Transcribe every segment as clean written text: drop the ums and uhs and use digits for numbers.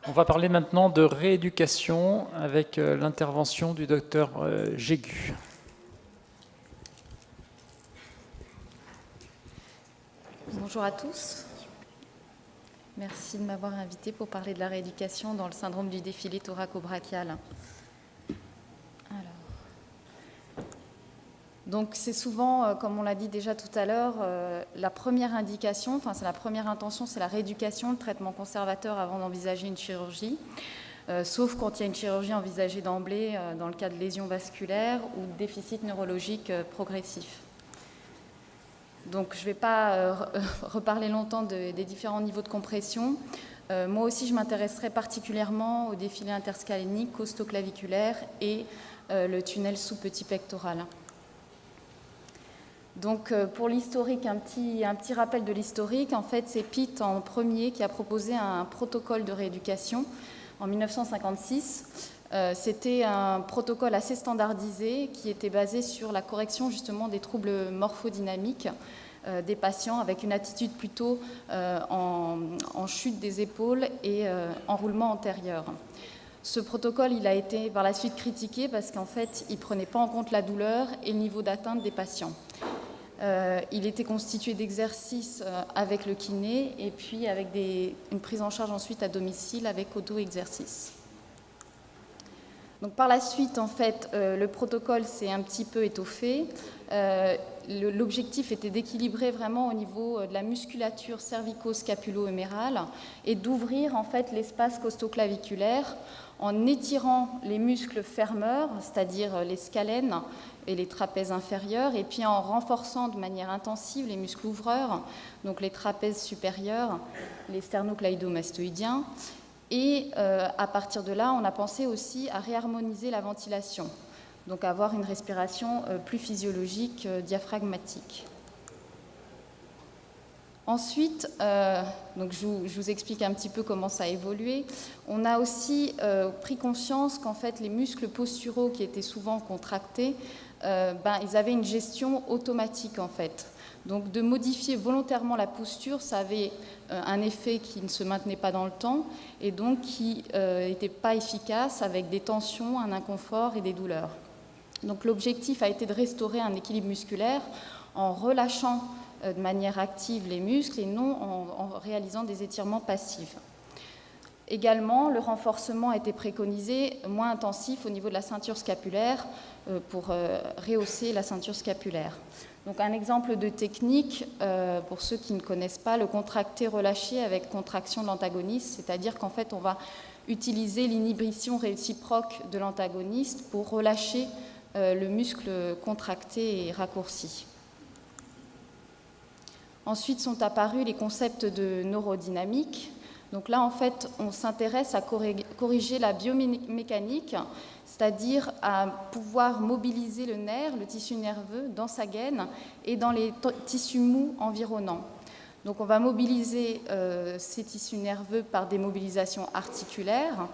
On va parler maintenant de rééducation avec l'intervention du docteur Jégu. Bonjour à tous. Merci de m'avoir invité pour parler de la rééducation dans le syndrome du défilé thoraco-brachial. Donc c'est souvent, comme on l'a dit déjà tout à l'heure, la première indication, enfin c'est la première intention, c'est la rééducation, le traitement conservateur avant d'envisager une chirurgie, sauf quand il y a une chirurgie envisagée d'emblée dans le cas de lésions vasculaires ou de déficit neurologique progressif. Donc je ne vais pas reparler longtemps des différents niveaux de compression. Moi aussi je m'intéresserai particulièrement au défilé interscalénique, costoclaviculaire et le tunnel sous-petit pectoral. Donc pour l'historique, un petit rappel de l'historique. En fait, c'est Pitt en premier qui a proposé un protocole de rééducation en 1956. C'était un protocole assez standardisé qui était basé sur la correction justement des troubles morphodynamiques des patients avec une attitude plutôt en chute des épaules et enroulement antérieur. Ce protocole, il a été par la suite critiqué parce qu'en fait, il ne prenait pas en compte la douleur et le niveau d'atteinte des patients. Il était constitué d'exercices avec le kiné et puis avec une prise en charge ensuite à domicile avec auto-exercice. Donc par la suite, en fait, le protocole s'est un petit peu étoffé. L'objectif était d'équilibrer vraiment au niveau de la musculature cervico-scapulo-humérale et d'ouvrir en fait l'espace costoclaviculaire en étirant les muscles fermeurs, c'est-à-dire les scalènes et les trapèzes inférieurs, et puis en renforçant de manière intensive les muscles ouvreurs, donc les trapèzes supérieurs, les sternocleidomastoïdiens. Et à partir de là, on a pensé aussi à réharmoniser la ventilation, donc avoir une respiration plus physiologique, diaphragmatique. Ensuite, donc je vous explique un petit peu comment ça a évolué. On a aussi pris conscience qu'en fait, les muscles posturaux qui étaient souvent contractés, ils avaient une gestion automatique en fait. Donc de modifier volontairement la posture, ça avait un effet qui ne se maintenait pas dans le temps et donc qui n'était pas efficace avec des tensions, un inconfort et des douleurs. Donc l'objectif a été de restaurer un équilibre musculaire en relâchant de manière active les muscles et non en réalisant des étirements passifs. Également, le renforcement a été préconisé moins intensif au niveau de la ceinture scapulaire pour rehausser la ceinture scapulaire. Donc un exemple de technique, pour ceux qui ne connaissent pas, le contracté-relâché avec contraction de l'antagoniste, c'est-à-dire qu'en fait on va utiliser l'inhibition réciproque de l'antagoniste pour relâcher le muscle contracté et raccourci. Ensuite sont apparus les concepts de neurodynamique. Donc là, en fait, on s'intéresse à corriger la biomécanique, c'est-à-dire à pouvoir mobiliser le nerf, le tissu nerveux, dans sa gaine et dans les tissus mous environnants. Donc on va mobiliser ces tissus nerveux par des mobilisations articulaires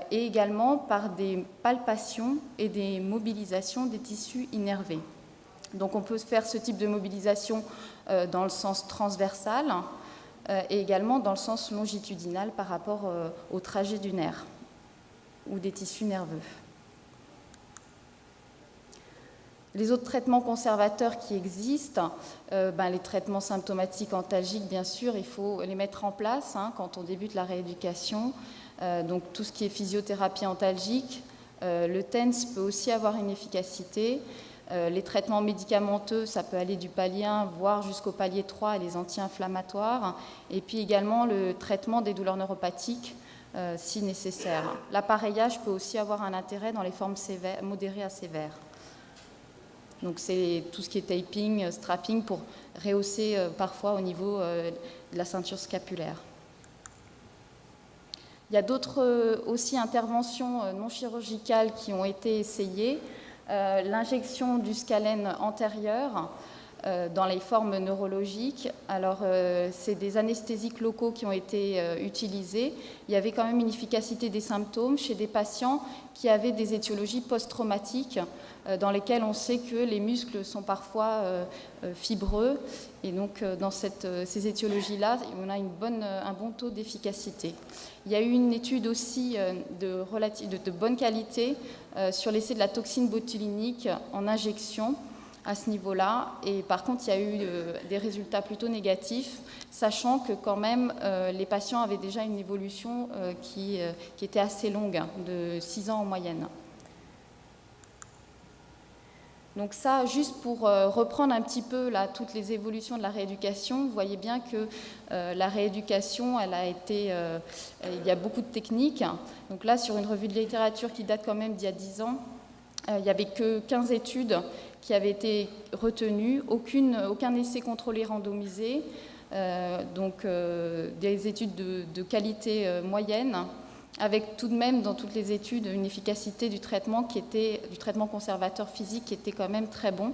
et également par des palpations et des mobilisations des tissus innervés. Donc on peut faire ce type de mobilisation dans le sens transversal et également dans le sens longitudinal par rapport au trajet du nerf ou des tissus nerveux. Les autres traitements conservateurs qui existent, les traitements symptomatiques antalgiques, bien sûr, il faut les mettre en place quand on débute la rééducation. Donc tout ce qui est physiothérapie antalgique, le TENS peut aussi avoir une efficacité. Les traitements médicamenteux, ça peut aller du palier 1, voire jusqu'au palier 3 et les anti-inflammatoires. Et puis également le traitement des douleurs neuropathiques, si nécessaire. L'appareillage peut aussi avoir un intérêt dans les formes modérées à sévères. Donc c'est tout ce qui est taping, strapping pour rehausser parfois au niveau de la ceinture scapulaire. Il y a d'autres aussi interventions non chirurgicales qui ont été essayées. L'injection du scalène antérieur dans les formes neurologiques. Alors, c'est des anesthésiques locaux qui ont été utilisés. Il y avait quand même une efficacité des symptômes chez des patients qui avaient des étiologies post-traumatiques, dans lesquelles on sait que les muscles sont parfois fibreux. Et donc, dans ces étiologies-là, on a un bon taux d'efficacité. Il y a eu une étude aussi de bonne qualité sur l'essai de la toxine botulinique en injection à ce niveau-là. Et par contre, il y a eu des résultats plutôt négatifs, sachant que quand même, les patients avaient déjà une évolution qui était assez longue, de 6 ans en moyenne. Donc ça, juste pour reprendre un petit peu là, toutes les évolutions de la rééducation, vous voyez bien que la rééducation, il y a beaucoup de techniques. Donc là, sur une revue de littérature qui date quand même d'il y a 10 ans, il n'y avait que 15 études qui avaient été retenues, aucun essai contrôlé randomisé, donc des études de qualité moyenne, avec tout de même dans toutes les études une efficacité du traitement conservateur physique qui était quand même très bon,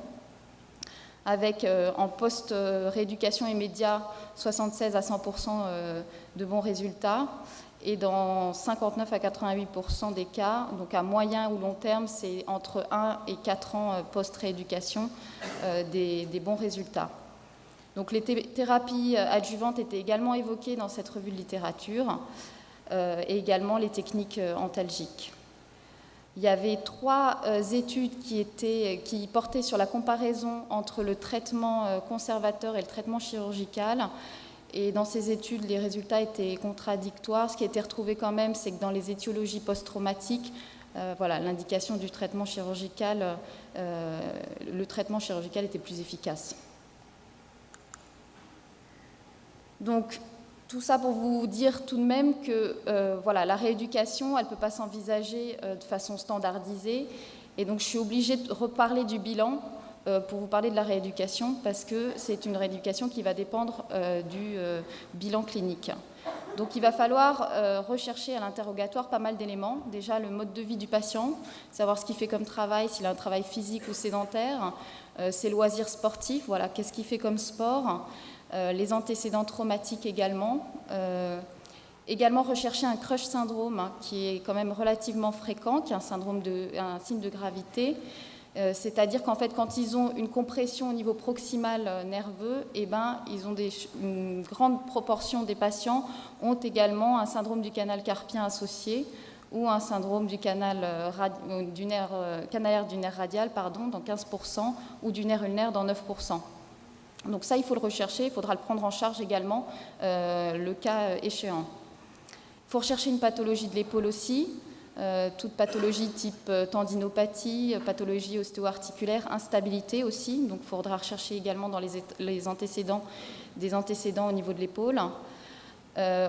avec en post-rééducation immédiat 76 à 100% de bons résultats, et dans 59 à 88% des cas, donc à moyen ou long terme, c'est entre 1 et 4 ans post-rééducation, des bons résultats. Donc les thérapies adjuvantes étaient également évoquées dans cette revue de littérature, et également les techniques antalgiques. Il y avait 3 études qui portaient sur la comparaison entre le traitement conservateur et le traitement chirurgical. Et dans ces études, les résultats étaient contradictoires. Ce qui a été retrouvé quand même, c'est que dans les étiologies post-traumatiques, l'indication du traitement chirurgical, le traitement chirurgical était plus efficace. Donc, tout ça pour vous dire tout de même que la rééducation, elle ne peut pas s'envisager de façon standardisée. Et donc, je suis obligée de reparler du bilan pour vous parler de la rééducation, parce que c'est une rééducation qui va dépendre du bilan clinique. Donc il va falloir rechercher à l'interrogatoire pas mal d'éléments. Déjà le mode de vie du patient, savoir ce qu'il fait comme travail, s'il a un travail physique ou sédentaire, ses loisirs sportifs, qu'est-ce qu'il fait comme sport, les antécédents traumatiques également. Également rechercher un crush syndrome, qui est quand même relativement fréquent, qui est un signe de gravité. C'est-à-dire qu'en fait, quand ils ont une compression au niveau proximal nerveux, une grande proportion des patients ont également un syndrome du canal carpien associé ou un syndrome du canalaire du nerf radial, dans 15%, ou du nerf ulnaire dans 9%. Donc ça, il faut le rechercher, il faudra le prendre en charge également, le cas échéant. Il faut rechercher une pathologie de l'épaule aussi. Toute pathologie type tendinopathie, pathologie ostéo-articulaire, instabilité aussi. Donc il faudra rechercher également dans les antécédents, des antécédents au niveau de l'épaule.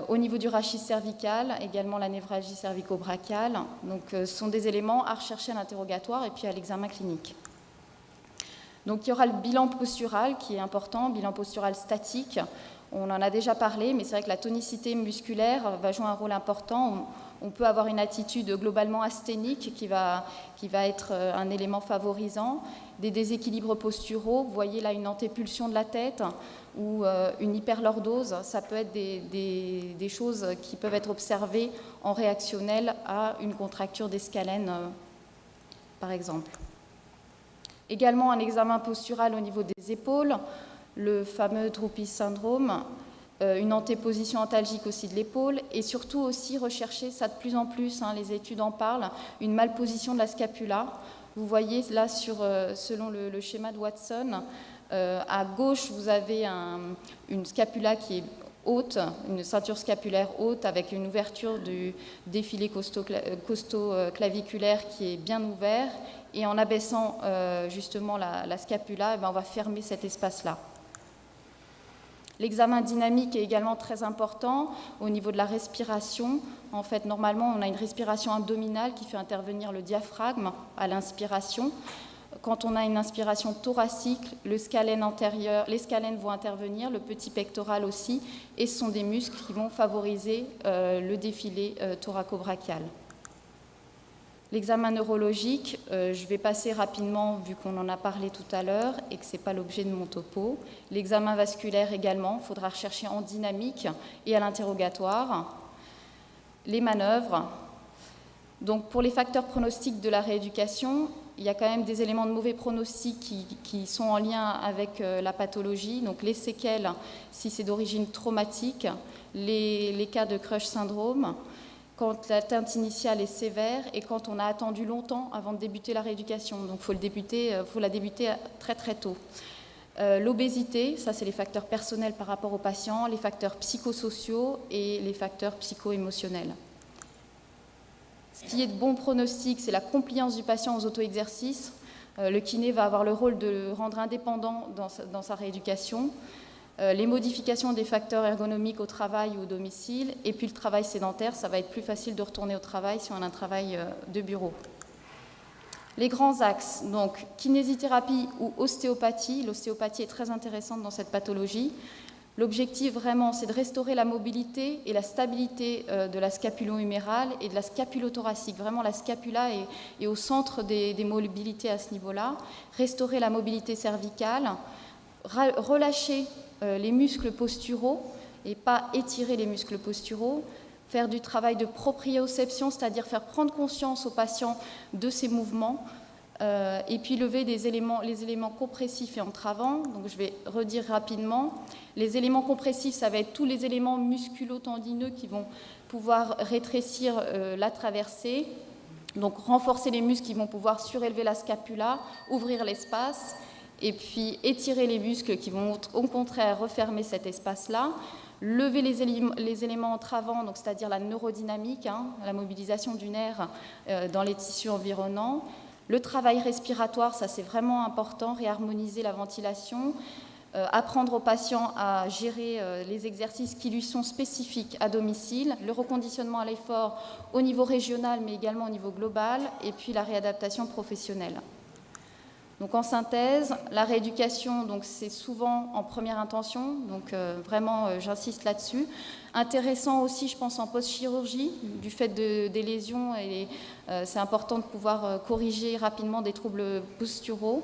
Au niveau du rachis cervical, également la névralgie cervico-brachiale. Donc ce sont des éléments à rechercher à l'interrogatoire et puis à l'examen clinique. Donc il y aura le bilan postural qui est important, bilan postural statique. On en a déjà parlé, mais c'est vrai que la tonicité musculaire va jouer un rôle important. On peut avoir une attitude globalement asthénique qui va être un élément favorisant. Des déséquilibres posturaux, vous voyez là une antépulsion de la tête ou une hyperlordose, ça peut être des choses qui peuvent être observées en réactionnel à une contracture des scalènes, par exemple. Également un examen postural au niveau des épaules, le fameux droopy syndrome, une antéposition antalgique aussi de l'épaule, et surtout aussi rechercher, ça de plus en plus, les études en parlent, une malposition de la scapula. Vous voyez là, selon le schéma de Watson, à gauche, vous avez une scapula qui est haute, une ceinture scapulaire haute avec une ouverture du défilé costo-claviculaire qui est bien ouvert, et en abaissant justement la scapula, on va fermer cet espace-là. L'examen dynamique est également très important au niveau de la respiration. En fait, normalement, on a une respiration abdominale qui fait intervenir le diaphragme à l'inspiration. Quand on a une inspiration thoracique, les scalènes vont intervenir, le petit pectoral aussi, et ce sont des muscles qui vont favoriser le défilé thoraco-brachial. L'examen neurologique, je vais passer rapidement vu qu'on en a parlé tout à l'heure et que ce n'est pas l'objet de mon topo. L'examen vasculaire également, il faudra rechercher en dynamique et à l'interrogatoire. Les manœuvres. Donc pour les facteurs pronostiques de la rééducation, il y a quand même des éléments de mauvais pronostic qui sont en lien avec la pathologie. Donc les séquelles, si c'est d'origine traumatique, les cas de Crush syndrome, quand l'atteinte initiale est sévère et quand on a attendu longtemps avant de débuter la rééducation. Donc il faut la débuter très très tôt. L'obésité, ça c'est les facteurs personnels par rapport aux patients, les facteurs psychosociaux et les facteurs psycho-émotionnels. Ce qui est de bon pronostic, c'est la compliance du patient aux auto-exercices. Le kiné va avoir le rôle de le rendre indépendant dans sa rééducation. Les modifications des facteurs ergonomiques au travail ou au domicile, et puis le travail sédentaire, ça va être plus facile de retourner au travail si on a un travail de bureau. Les grands axes, donc kinésithérapie ou ostéopathie. L'ostéopathie est très intéressante dans cette pathologie. L'objectif vraiment, c'est de restaurer la mobilité et la stabilité de la scapulo-humérale et de la scapulothoracique. Vraiment, la scapula est au centre des mobilités à ce niveau-là. Restaurer la mobilité cervicale, relâcher les muscles posturaux et pas étirer les muscles posturaux, faire du travail de proprioception, c'est-à-dire faire prendre conscience au patient de ses mouvements, et puis lever les éléments compressifs et entravants. Donc je vais redire rapidement. Les éléments compressifs, ça va être tous les éléments musculo-tendineux qui vont pouvoir rétrécir la traversée, donc renforcer les muscles qui vont pouvoir surélever la scapula, ouvrir l'espace, et puis étirer les muscles qui vont au contraire refermer cet espace-là, lever les éléments entravants, donc c'est-à-dire la neurodynamique, la mobilisation du nerf dans les tissus environnants, le travail respiratoire, ça c'est vraiment important, réharmoniser la ventilation, apprendre aux patients à gérer les exercices qui lui sont spécifiques à domicile, le reconditionnement à l'effort au niveau régional mais également au niveau global, et puis la réadaptation professionnelle. Donc en synthèse, la rééducation, donc c'est souvent en première intention, donc vraiment j'insiste là-dessus. Intéressant aussi, je pense, en post-chirurgie, du fait des lésions, et c'est important de pouvoir corriger rapidement des troubles posturaux.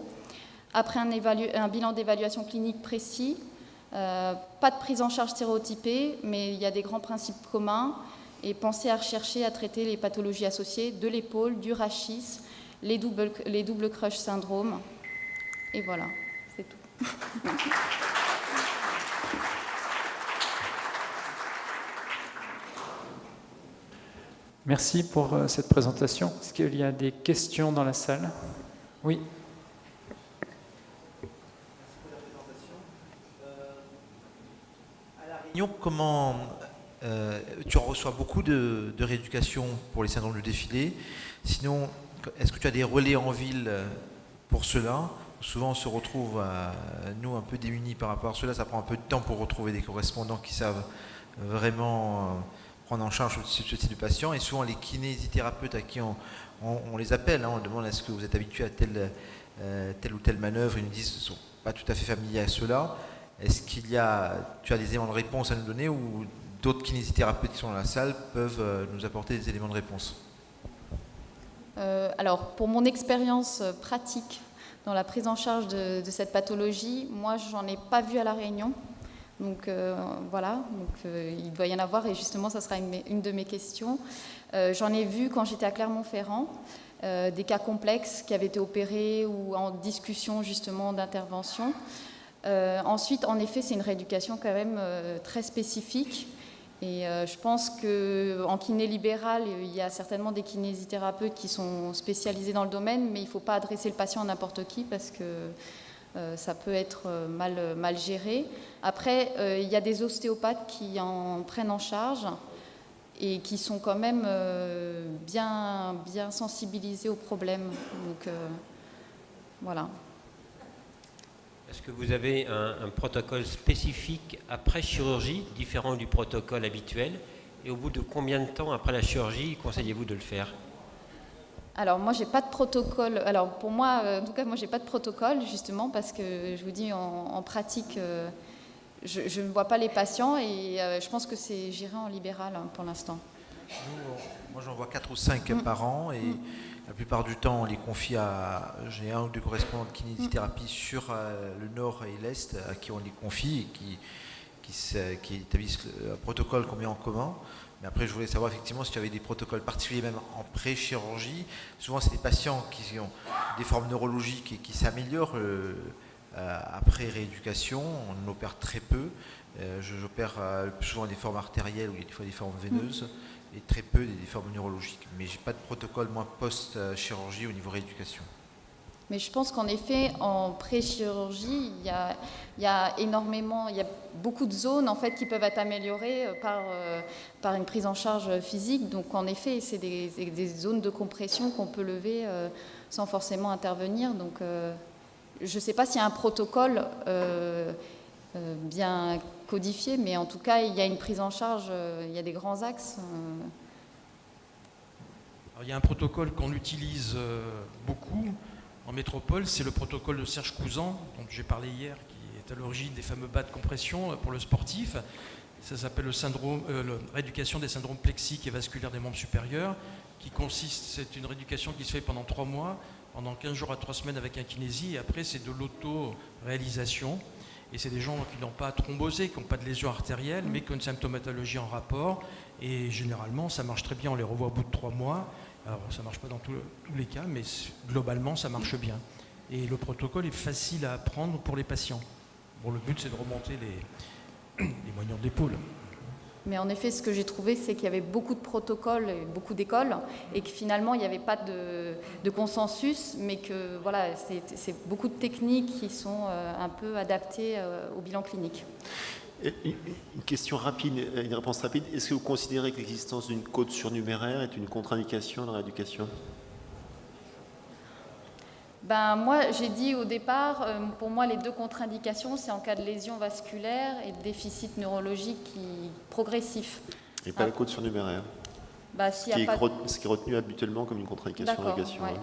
Après un bilan d'évaluation clinique précis, pas de prise en charge stéréotypée, mais il y a des grands principes communs, et pensez à rechercher à traiter les pathologies associées de l'épaule, du rachis, les doubles Crush syndrome. Et voilà, c'est tout. Merci pour cette présentation. Est-ce qu'il y a des questions dans la salle? Oui. À La Réunion, comment tu en reçois beaucoup de rééducation pour les syndromes du défilé? Sinon, est-ce que tu as des relais en ville pour cela? Souvent, on se retrouve, nous, un peu démunis par rapport à cela. Ça prend un peu de temps pour retrouver des correspondants qui savent vraiment prendre en charge ce type de patients. Et souvent, les kinésithérapeutes à qui on les appelle, on demande est-ce que vous êtes habitué à telle ou telle manœuvre. Ils nous disent qu'ils ne sont pas tout à fait familiers à cela. Est-ce tu as des éléments de réponse à nous donner, ou d'autres kinésithérapeutes qui sont dans la salle peuvent nous apporter des éléments de réponse? Alors, pour mon expérience pratique dans la prise en charge de cette pathologie, moi, j'en ai pas vu à La Réunion. Donc, voilà, il doit y en avoir, et justement, ça sera une de mes questions. J'en ai vu quand j'étais à Clermont-Ferrand, des cas complexes qui avaient été opérés ou en discussion, justement, d'intervention. Ensuite, en effet, c'est une rééducation quand même très spécifique. Et je pense qu'en kiné libéral, il y a certainement des kinésithérapeutes qui sont spécialisés dans le domaine, mais il ne faut pas adresser le patient à n'importe qui parce que ça peut être mal géré. Après, il y a des ostéopathes qui en prennent en charge et qui sont quand même bien sensibilisés au problème. Donc, voilà. Est-ce que vous avez un protocole spécifique après chirurgie, différent du protocole habituel? Et au bout de combien de temps après la chirurgie conseillez-vous de le faire? Alors moi, j'ai pas de protocole. Alors pour moi, en tout cas, moi, j'ai pas de protocole, justement, parce que je vous dis, en pratique, je ne vois pas les patients, et je pense que c'est géré en libéral pour l'instant. Moi, j'en vois 4 ou 5 par an et la plupart du temps, on les confie à. J'ai un ou deux correspondants de kinésithérapie sur le nord et l'est à qui on les confie et qui établissent un protocole qu'on met en commun. Mais après, je voulais savoir effectivement si tu avais des protocoles particuliers, même en pré-chirurgie. Souvent, c'est des patients qui ont des formes neurologiques et qui s'améliorent après rééducation. On opère très peu. J'opère souvent des formes artérielles ou des fois des formes veineuses et très peu des formes neurologiques. Mais je n'ai pas de protocole, moi, post-chirurgie au niveau rééducation. Mais je pense qu'en effet, en pré-chirurgie, il y a beaucoup de zones en fait qui peuvent être améliorées par une prise en charge physique. Donc en effet, c'est des zones de compression qu'on peut lever sans forcément intervenir. Donc je ne sais pas s'il y a un protocole bien codifié, mais en tout cas, il y a une prise en charge, il y a des grands axes. Alors, il y a un protocole qu'on utilise beaucoup en métropole, c'est le protocole de Serge Couzan, dont j'ai parlé hier, qui est à l'origine des fameux bas de compression pour le sportif. Ça s'appelle la rééducation des syndromes plexiques et vasculaires des membres supérieurs, qui consiste, c'est une rééducation qui se fait pendant 3 mois, pendant 15 jours à 3 semaines avec un kinési, et après c'est de l'auto-réalisation. Et c'est des gens qui n'ont pas thrombosé, qui n'ont pas de lésions artérielles, mais qui ont une symptomatologie en rapport. Et généralement, ça marche très bien, on les revoit au bout de 3 mois. Alors, ça ne marche pas dans tous les cas, mais globalement, ça marche bien. Et le protocole est facile à apprendre pour les patients. Bon, le but, c'est de remonter les moignons de l'épaule. Mais en effet, ce que j'ai trouvé, c'est qu'il y avait beaucoup de protocoles et beaucoup d'écoles, et que finalement, il n'y avait pas de consensus, mais que voilà, c'est beaucoup de techniques qui sont un peu adaptées au bilan clinique. Une question rapide, une réponse rapide. Est-ce que vous considérez que l'existence d'une côte surnuméraire est une contre-indication dans la rééducation ? Ben, moi, j'ai dit au départ, pour moi, les 2 contre-indications, c'est en cas de lésion vasculaire et de déficit neurologique progressif. Et pas la côte surnuméraire, Bah, ce qui est retenu habituellement comme une contre-indication de rééducation. Ouais.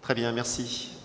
Très bien, merci.